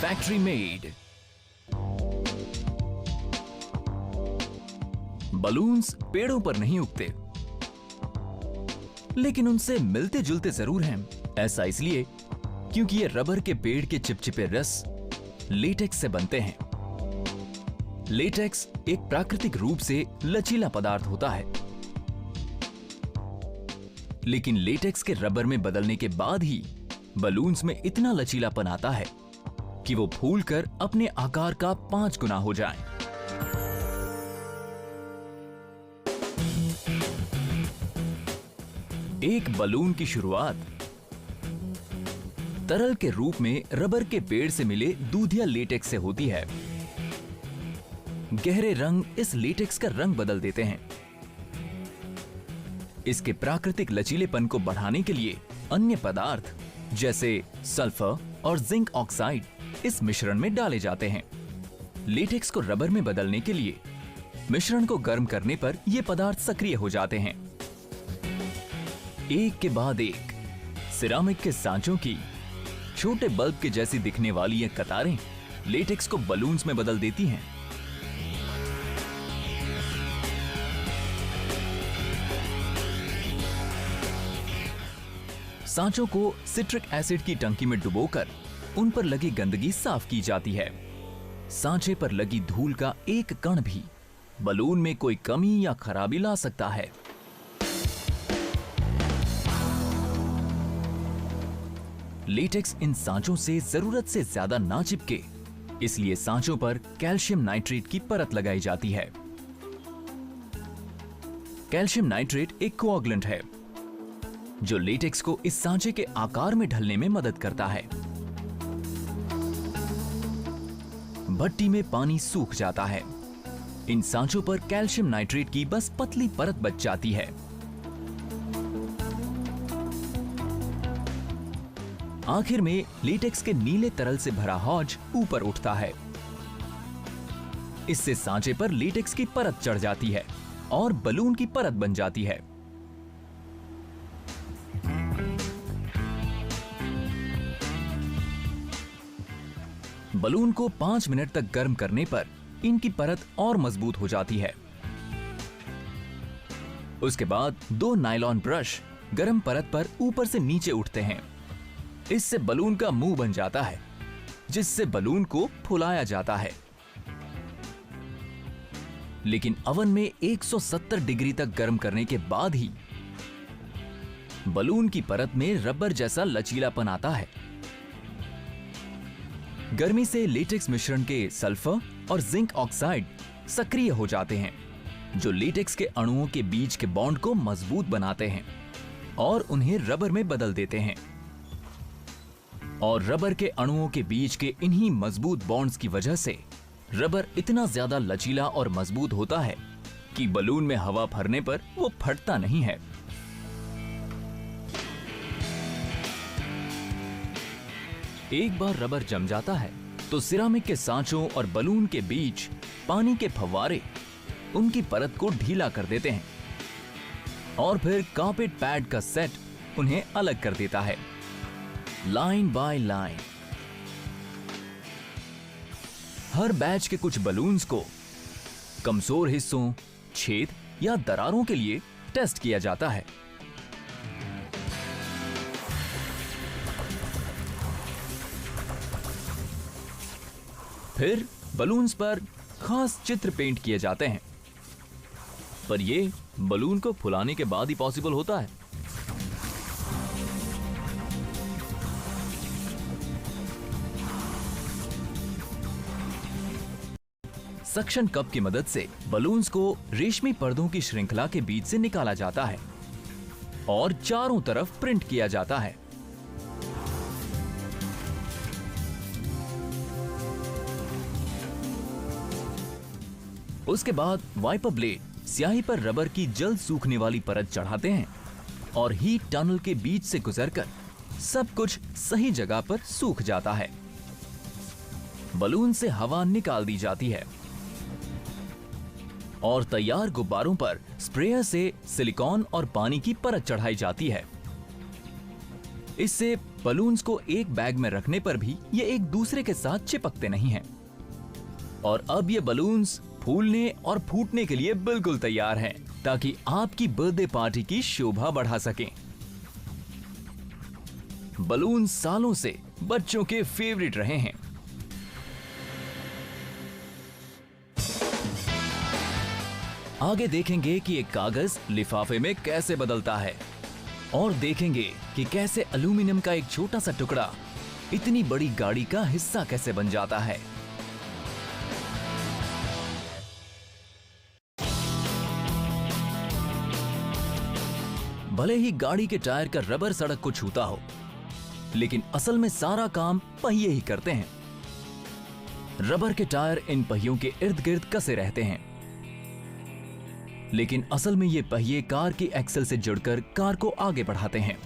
Factory made. Balloons पेड़ों पर नहीं उगते, लेकिन उनसे मिलते जुलते जरूर हैं। ऐसा इसलिए क्योंकि ये रबर के पेड़ के चिपचिपे रस लेटेक्स से बनते हैं। लेटेक्स एक प्राकृतिक रूप से लचीला पदार्थ होता है, लेकिन लेटेक्स के रबर में बदलने के बाद ही बलून्स में इतना लचीलापन आता है कि वो फूलकर अपने आकार का 5 गुना हो जाएं। एक बलून की शुरुआत तरल के रूप में रबर के पेड़ से मिले दूधिया लेटेक्स से होती है। गहरे रंग इस लेटेक्स का रंग बदल देते हैं। इसके प्राकृतिक लचीलेपन को बढ़ाने के लिए अन्य पदार्थ जैसे सल्फर और जिंक ऑक्साइड इस मिश्रण में डाले जाते हैं। लेटेक्स को रबर में बदलने के लिए मिश्रण को गर्म करने पर ये पदार्थ सक्रिय हो जाते हैं। एक के बाद एक सिरामिक के सांचों की छोटे बल्ब के जैसी दिखने वाली ये कतारें लेटेक्स को बलून्स में बदल देती हैं। सांचों को सिट्रिक एसिड की टंकी में डुबोकर उन पर लगी गंदगी साफ की जाती है। सांचे पर लगी धूल का एक कण भी बलून में कोई कमी या खराबी ला सकता है। लेटेक्स इन सांचों से जरूरत से ज्यादा ना चिपके, इसलिए सांचों पर कैल्शियम नाइट्रेट की परत लगाई जाती है। कैल्शियम नाइट्रेट एक कोआगुलेंट है जो लेटेक्स को इस सांचे के आकार में ढलने में मदद करता है। भट्टी में पानी सूख जाता है। इन सांचों पर कैल्शियम नाइट्रेट की बस पतली परत बच जाती है। आखिर में लेटेक्स के नीले तरल से भरा हौज ऊपर उठता है। इससे सांचे पर लेटेक्स की परत चढ़ जाती है और बलून की परत बन जाती है। बलून को 5 मिनट तक गर्म करने पर इनकी परत और मजबूत हो जाती है। उसके बाद 2 नायलॉन ब्रश गर्म परत पर ऊपर से नीचे उठते हैं। इससे बलून का मुंह बन जाता है, जिससे बलून को फुलाया जाता है। लेकिन अवन में 170 डिग्री तक गर्म करने के बाद ही बलून की परत में रबर जैसा लचीलापन आता है। गर्मी से लेटेक्स मिश्रण के सल्फर और जिंक ऑक्साइड सक्रिय हो जाते हैं, जो लेटेक्स के अणुओं के बीच के बॉन्ड को मजबूत बनाते हैं और उन्हें रबर में बदल देते हैं। और रबर के अणुओं के बीच के इन्हीं मजबूत बॉन्ड्स की वजह से रबर इतना ज्यादा लचीला और मजबूत होता है कि बलून में हवा भरने पर वो फटता नहीं है। एक बार रबर जम जाता है तो सिरामिक के सांचों और बलून के बीच पानी के फव्वारे उनकी परत को ढीला कर देते हैं और फिर कार्पेट पैड का सेट उन्हें अलग कर देता है, line by line. Her batch के कुछ बलून्स को कमजोर हिस्सों, छेद या दरारों के लिए टेस्ट किया जाता है। फिर बलून्स पर खास चित्र पेंट किए जाते हैं, पर ये बलून को फुलाने के बाद ही पॉसिबल होता है। सक्शन कप की मदद से बलून्स को रेशमी पर्दों की श्रृंखला के बीच से निकाला जाता है और चारों तरफ प्रिंट किया जाता है। उसके बाद वाइपर ब्लेड स्याही पर रबर की जल्द सूखने वाली परत चढ़ाते हैं और हीट टनल के बीच से गुजरकर सब कुछ सही जगह पर सूख जाता है। बलून से हवा निकाल दी जाती है और तैयार गुब्बारों पर स्प्रेयर से सिलिकॉन और पानी की परत चढ़ाई जाती है। इससे बलून्स को एक बैग में रखने पर भी ये एक दूसरे के साथ चिपकते नहीं हैं। और अब ये बलून्स फूलने और फूटने के लिए बिल्कुल तैयार हैं, ताकि आपकी बर्थडे पार्टी की शोभा बढ़ा सकें। बलून सालों से बच्चों के फेवरेट रहे हैं। आगे देखेंगे कि एक कागज लिफाफे में कैसे बदलता है और देखेंगे कि कैसे एल्यूमीनियम का एक छोटा सा टुकड़ा इतनी बड़ी गाड़ी का हिस्सा कैसे बन जाता है। भले ही गाड़ी के टायर का रबर सड़क को छूता हो, लेकिन असल में सारा काम पहिए ही करते हैं। रबर के टायर इन पहियों के इर्द गिर्द कसे रहते हैं, लेकिन असल में ये पहिए कार की एक्सल से जुड़कर कार को आगे बढ़ाते हैं।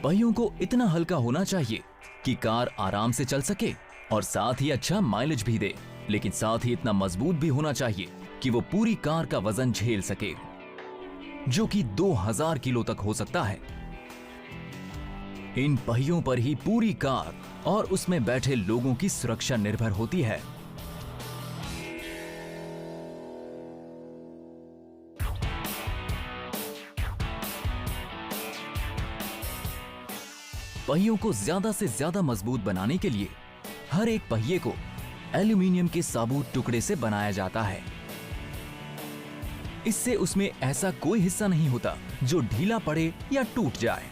पहियों को इतना हल्का होना चाहिए कि कार आराम से चल सके और साथ ही अच्छा माइलेज भी दे, लेकिन साथ ही इतना मजबूत भी होना चाहिए कि वो पूरी कार का वजन झेल सके, जो कि 2000 किलो तक हो सकता है। इन पहियों पर ही पूरी कार और उसमें बैठे लोगों की सुरक्षा निर्भर होती है। पहियों को ज्यादा से ज्यादा मजबूत बनाने के लिए हर एक पहिए को एल्यूमीनियम के साबुत टुकड़े से बनाया जाता है। इससे उसमें ऐसा कोई हिस्सा नहीं होता जो ढीला पड़े या टूट जाए।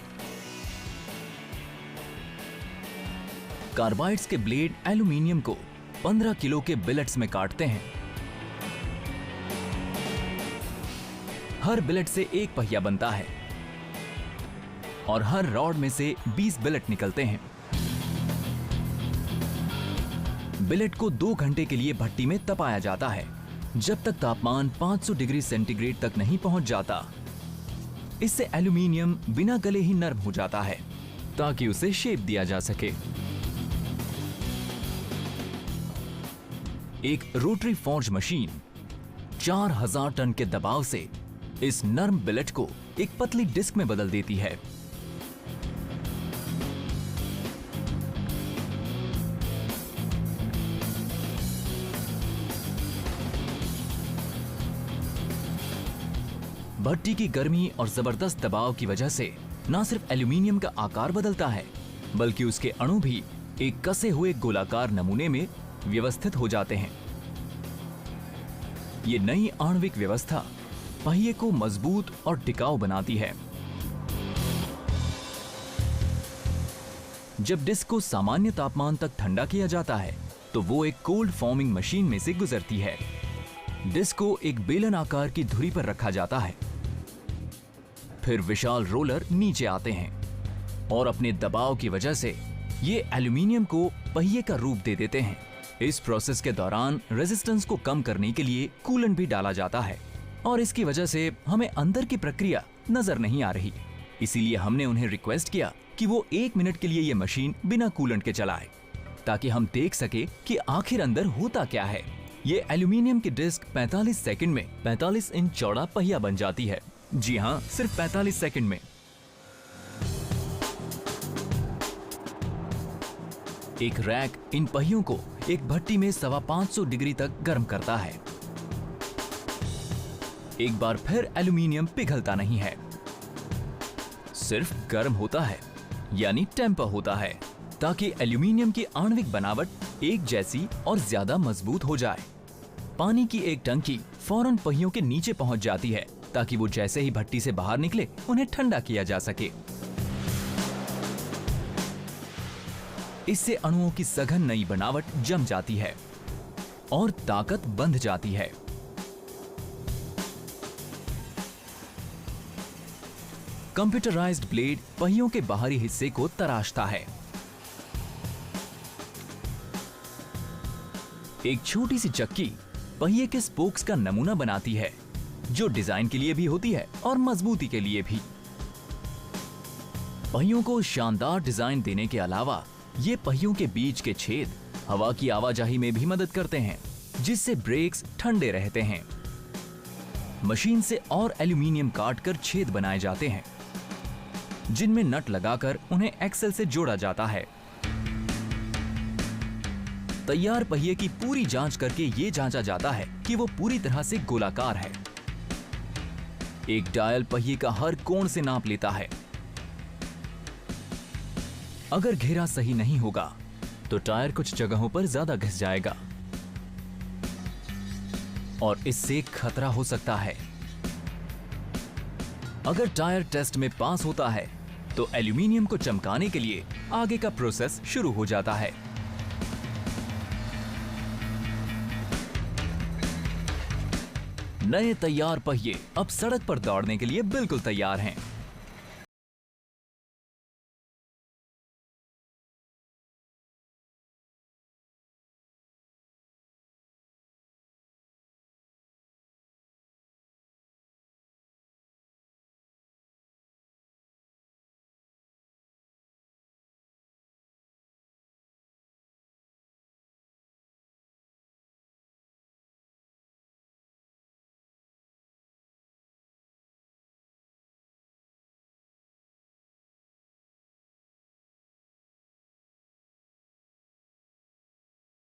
कार्बाइड्स के ब्लेड एल्यूमीनियम को 15 किलो के बिलेट्स में काटते हैं। हर बिलेट से एक पहिया बनता है और हर रॉड में से 20 बिलेट निकलते हैं। बिलेट को 2 घंटे के लिए भट्टी में तपाया जाता है, जब तक तापमान 500 डिग्री सेंटीग्रेड तक नहीं पहुंच जाता। इससे एल्यूमीनियम बिना गले ही नरम हो जाता है, ताकि उसे शेप दिया जा सके। एक रोटरी फॉर्ज मशीन 4000 टन के दबाव से इस नरम बिलेट को एक पतली डिस्क में बदल देती है। भट्टी की गर्मी और जबरदस्त दबाव की वजह से न सिर्फ एल्यूमीनियम का आकार बदलता है, बल्कि उसके अणु भी एक कसे हुए गोलाकार नमूने में व्यवस्थित हो जाते हैं। ये नई आणविक व्यवस्था पहिए को मजबूत और टिकाऊ बनाती है। जब डिस्क को सामान्य तापमान तक ठंडा किया जाता है, तो वो एक कोल्ड फॉर्मिंग मशीन में से गुजरती है। डिस्क को एक बेलन आकार की धुरी पर रखा जाता है। फिर विशाल रोलर नीचे आते हैं और अपने दबाव की वजह से ये एल्यूमीनियम को पहिए का रूप दे देते हैं। इस प्रोसेस के दौरान रेजिस्टेंस को कम करने के लिए कूलेंट भी डाला जाता है और इसकी वजह से हमें अंदर की प्रक्रिया नजर नहीं आ रही। इसीलिए हमने उन्हें रिक्वेस्ट किया कि वो 1 मिनट के लिए ये मशीन बिना कूलेंट के चलाए, ताकि हम देख सके कि आखिर अंदर होता क्या है। ये एल्यूमीनियम की डिस्क 45 सेकंड में 45 इंच चौड़ा पहिया बन जाती है। जी हाँ, सिर्फ 45 सेकंड में। एक रैक इन पहियों को एक भट्टी में 550 डिग्री तक गर्म करता है। एक बार फिर एल्यूमीनियम पिघलता नहीं है, सिर्फ गर्म होता है, यानी टेम्पर होता है, ताकि एल्यूमीनियम की आणविक बनावट एक जैसी और ज्यादा मजबूत हो जाए। पानी की एक टंकी फौरन पहियों के नीचे पहुंच जाती है, ताकि वो जैसे ही भट्टी से बाहर निकले उन्हें ठंडा किया जा सके। इससे अणुओं की सघन नई बनावट जम जाती है और ताकत बंध जाती है। कंप्यूटराइज्ड ब्लेड पहियों के बाहरी हिस्से को तराशता है। एक छोटी सी चक्की पहिए के स्पोक्स का नमूना बनाती है, जो डिजाइन के लिए भी होती है और मजबूती के लिए भी। पहियों को शानदार डिजाइन देने के अलावा ये पहियों के बीच के छेद हवा की आवाजाही में भी मदद करते हैं, जिससे ब्रेक्स ठंडे रहते हैं। मशीन से और एल्यूमीनियम काटकर छेद बनाए जाते हैं, जिनमें नट लगाकर उन्हें एक्सेल से जोड़ा जाता है। तैयार पहिए की पूरी जांच करके ये जांचा जाता है कि वो पूरी तरह से गोलाकार है। एक डायल पहिए का हर कोण से नाप लेता है। अगर घेरा सही नहीं होगा तो टायर कुछ जगहों पर ज्यादा घिस जाएगा और इससे खतरा हो सकता है। अगर टायर टेस्ट में पास होता है तो एल्यूमीनियम को चमकाने के लिए आगे का प्रोसेस शुरू हो जाता है। नए तैयार पहिए अब सड़क पर दौड़ने के लिए बिल्कुल तैयार हैं।